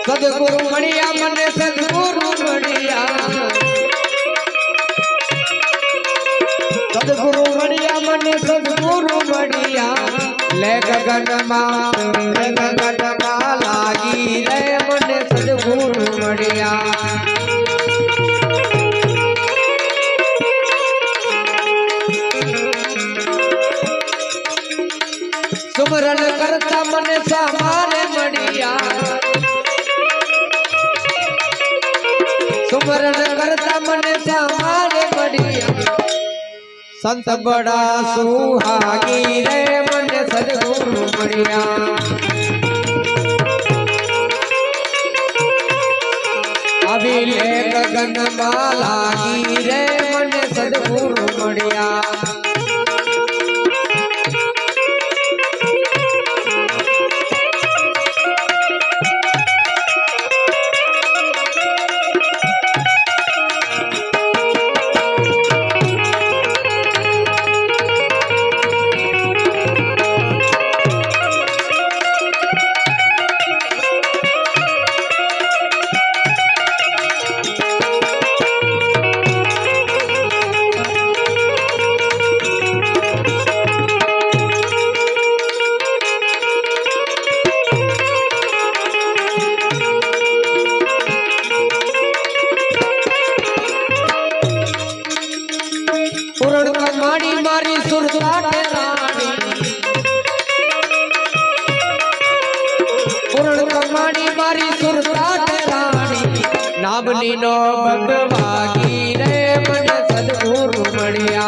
सदगुरु मणिया मने सदगुरु मणिया सदगुरु मणिया मने सदगुरु मणिया ले गगन मा लागी रे मने सदगुरु मणिया सुमरन करता मने सामारे मणिया सुमरन करता मने सामारे मणिया संत बड़ा सुहागी रे मने सदगुरु मणिया अभी ले गगन मालागी रे मने सदगुरु मणिया पुरण कमाड़ी मारी सुरसाट रानी पुरण कमाड़ी मारी सुरसाट रानी नामनी नो भगवागी रे मन सदगुरु मणिया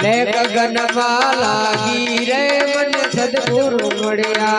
ले गगन मालागी रे मन सदगुरु मणिया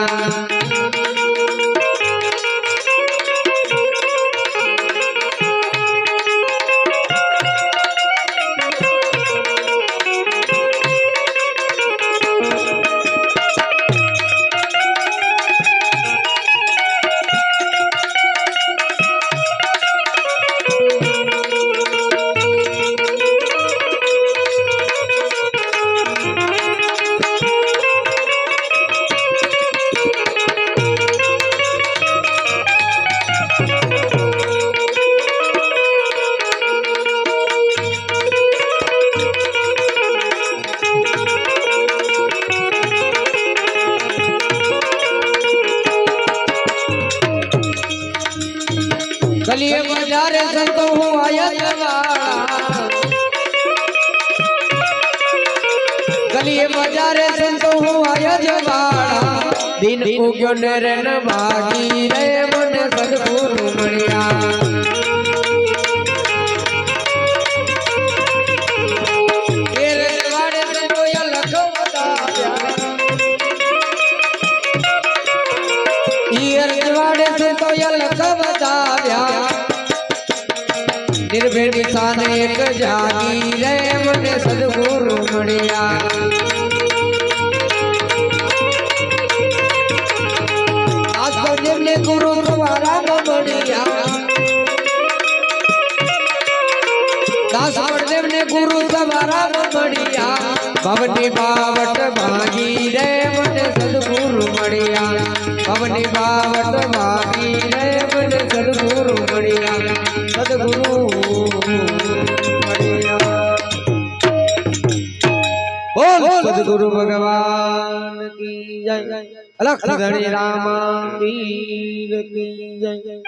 गलिए बाजारे संतो हूँ आया जवाड़ा गलिए बाजारे संतो हूँ आया जवाड़ा दिन उग्यो नरन भागी रे मन सदगुरु मणिया ये रजवाड़े संतो या लखो बताया ये रजवाड़े संतो या लखो बताया निर्भय निशान एक जागी रे मने सदगुरु मणिया दासदेव ने गुरु तुम्हारा मणिया दासदेव ने गुरु तुम्हारा मणिया भवनी बावट भागी रे मने सदगुरु मणिया भवनी बावट भागी रे मने सदगुरु मणिया सदगुरु मणिया बोल सदगुरु भगवान की जय अलख धनी रामा पीर की जय।